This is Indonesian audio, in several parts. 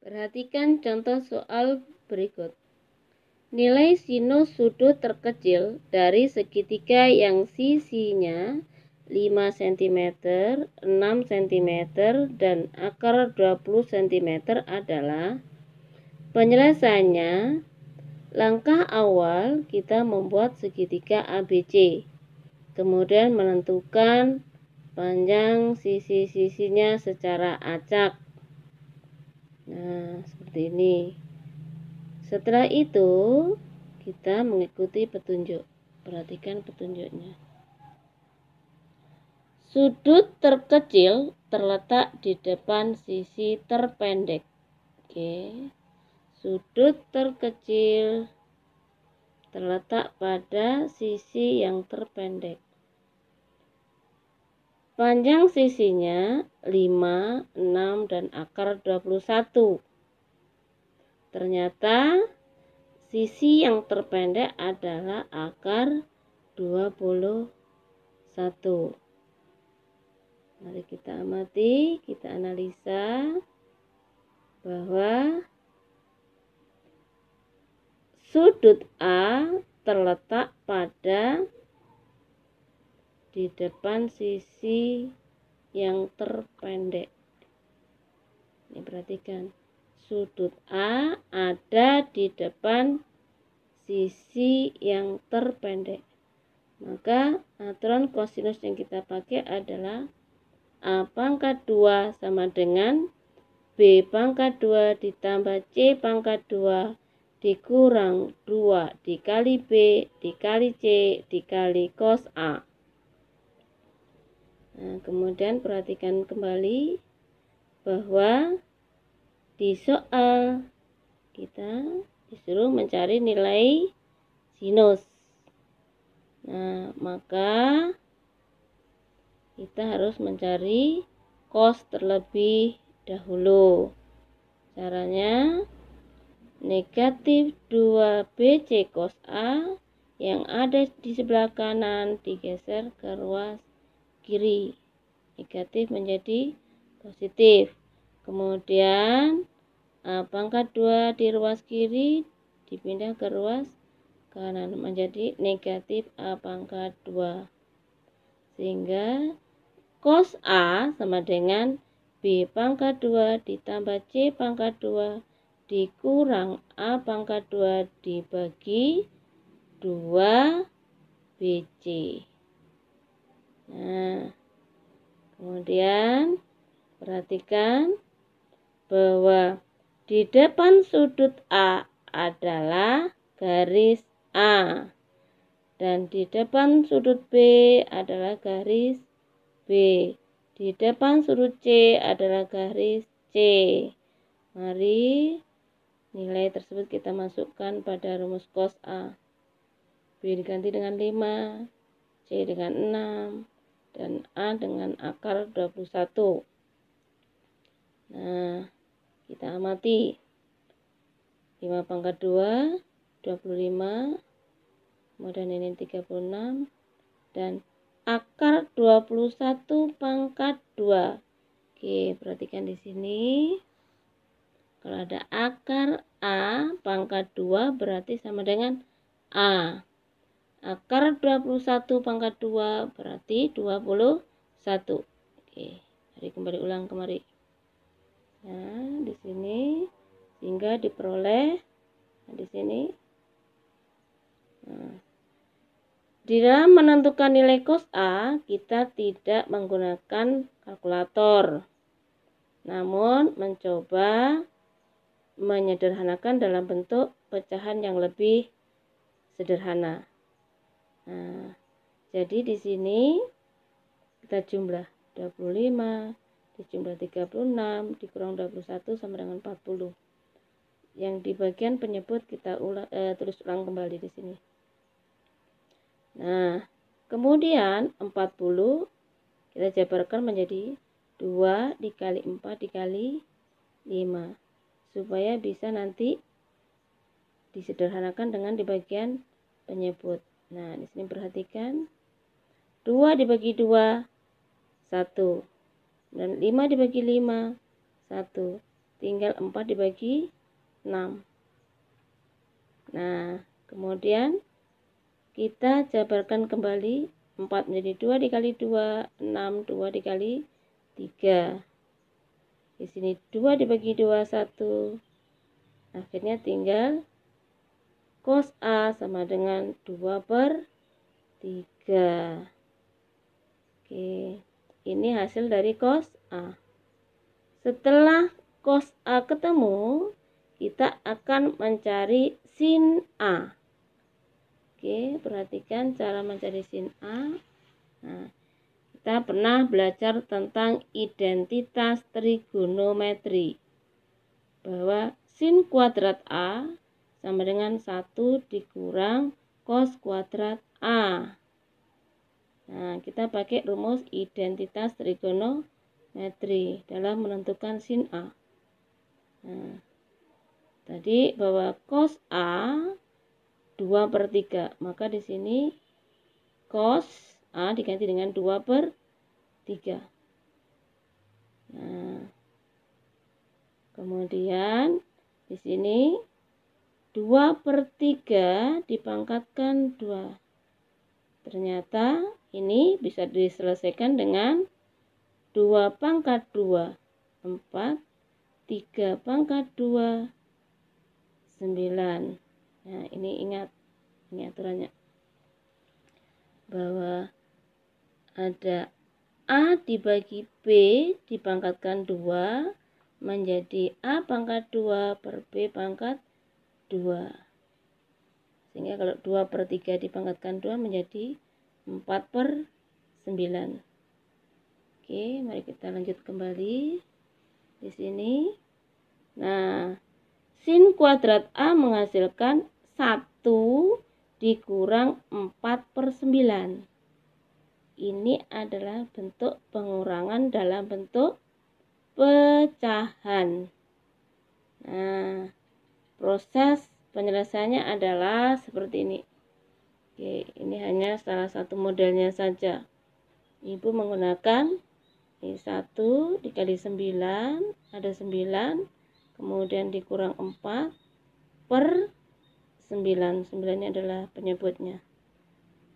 Perhatikan contoh soal berikut. Nilai sinus sudut terkecil dari segitiga yang sisinya 5 cm, 6 cm, dan akar 20 cm adalah. Penyelesaiannya, langkah awal kita membuat segitiga ABC, kemudian menentukan panjang sisi-sisinya secara acak. Nah, seperti ini. Setelah itu, kita mengikuti petunjuk. Perhatikan petunjuknya. Sudut terkecil terletak di depan sisi terpendek. Oke. Sudut terkecil terletak pada sisi yang terpendek. Panjang sisinya 5, 6, dan akar 21. Ternyata sisi yang terpendek adalah akar 21. Mari kita amati, kita analisa bahwa sudut A terletak pada di depan sisi yang terpendek. Ini perhatikan. Sudut A ada di depan sisi yang terpendek. Maka aturan kosinus yang kita pakai adalah A pangkat 2 sama dengan B pangkat 2 ditambah C pangkat 2 dikurang 2 dikali B dikali C dikali cos A. Nah, kemudian perhatikan kembali bahwa di soal kita disuruh mencari nilai sinus. Nah, maka kita harus mencari cos terlebih dahulu. Caranya negatif 2BC cos A yang ada di sebelah kanan digeser ke ruas kiri. Negatif menjadi positif. Kemudian A pangkat 2 di ruas kiri dipindah ke ruas kanan menjadi negatif A pangkat 2. Sehingga cos A sama dengan B pangkat 2 ditambah C pangkat 2 dikurang A pangkat 2 dibagi 2 BC. Nah, kemudian perhatikan bahwa di depan sudut A adalah garis A dan di depan sudut B adalah garis B. Di depan sudut C adalah garis C. Mari nilai tersebut kita masukkan pada rumus cos A. B diganti dengan 5, C dengan 6, dan A dengan akar 21. Nah, kita amati. 5 pangkat 2, 25. Kemudian ini 36. Dan akar 21 pangkat 2. Oke, perhatikan di sini. Kalau ada akar A pangkat 2 berarti sama dengan A. Akar 21 pangkat 2 berarti 21. Oke, mari kembali ulang kemari. Nah, di sini sehingga diperoleh di sini. Nah, di dalam menentukan nilai cos A, kita tidak menggunakan kalkulator, namun mencoba menyederhanakan dalam bentuk pecahan yang lebih sederhana. Nah, jadi di sini kita jumlah 25 dijumlah 36 dikurang 21 sama dengan 40. Yang di bagian penyebut kita tulis ulang kembali di sini. Nah, kemudian 40 kita jabarkan menjadi 2 dikali 4 dikali 5 supaya bisa nanti disederhanakan dengan di bagian penyebut. Nah, di sini perhatikan 2 dibagi 2 1 dan 5 dibagi 5 1. tinggal 4 dibagi 6. Nah, kemudian kita jabarkan kembali. 4 menjadi 2 dikali 2, 6, 2 dikali 3. Di sini 2 dibagi 2, 1. Akhirnya tinggal cos A sama dengan 2/3. Oke, ini hasil dari cos A. Setelah cos A ketemu, kita akan mencari sin A. Oke, perhatikan cara mencari sin A. Nah, kita pernah belajar tentang identitas trigonometri, bahwa sin kuadrat A sama dengan 1 dikurang cos kuadrat A. Nah, kita pakai rumus identitas trigonometri dalam menentukan sin A. Nah, tadi bahwa cos A 2/3, maka di sini cos A diganti dengan 2/3. Nah, kemudian di sini 2/3 dipangkatkan 2. Ternyata ini bisa diselesaikan dengan 2 pangkat 2, 4, 3 pangkat 2, 9. Nah, ini ingat, ini aturannya. Bahwa ada A dibagi B dipangkatkan 2 menjadi A pangkat 2 per B pangkat 2. Sehingga kalau 2/3 dipangkatkan 2 menjadi 4/9. Oke, mari kita lanjut kembali di sini. Nah, sin kuadrat A menghasilkan 1 dikurang 4/9. Ini adalah bentuk pengurangan dalam bentuk pecahan. Nah, proses penyelesaiannya adalah seperti ini. Oke, ini hanya salah satu modelnya saja. Ibu menggunakan ini 1 dikali 9, ada 9, kemudian dikurang 4 per 9. 9 ini adalah penyebutnya.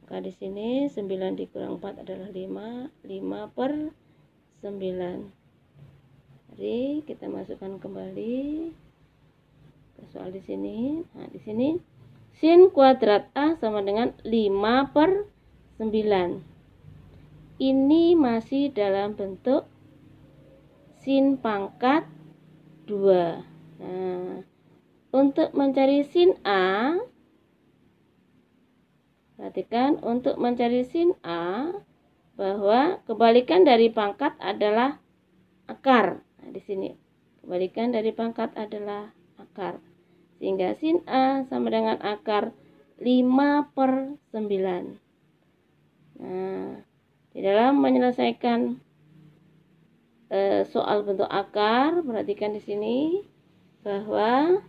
Maka di sini 9 dikurang 4 adalah 5, 5/9. Mari kita masukkan kembali ke soal di sini. Nah, di sini sin kuadrat A sama dengan 5/9. Ini masih dalam bentuk sin pangkat 2. Nah, untuk mencari sin A, perhatikan, untuk mencari sin A, bahwa kebalikan dari pangkat adalah akar. Nah, di sini kebalikan dari pangkat adalah akar. Sehingga sin A sama dengan akar 5/9. Nah, di dalam menyelesaikan soal bentuk akar, perhatikan di sini bahwa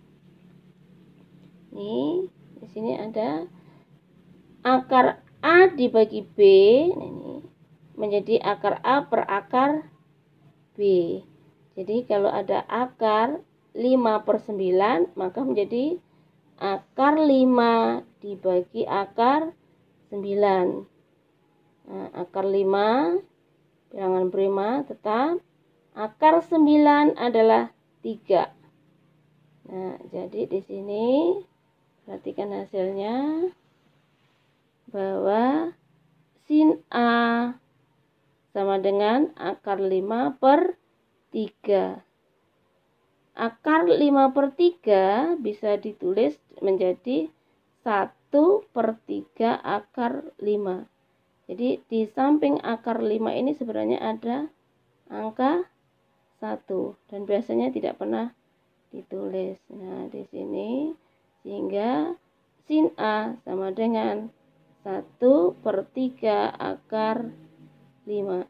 di sini ada akar A dibagi B, ini menjadi akar A per akar B. Jadi kalau ada akar 5/9, maka menjadi akar 5 dibagi akar 9. Nah, akar 5 bilangan prima tetap, akar 9 adalah 3. Nah, jadi di sini perhatikan hasilnya bahwa sin A sama dengan akar 5/3. Akar 5/3 bisa ditulis menjadi 1/3 akar 5. Jadi di samping akar 5 ini sebenarnya ada angka 1 dan biasanya tidak pernah ditulis. Nah, di sini sehingga sin A sama dengan 1/3 akar 5.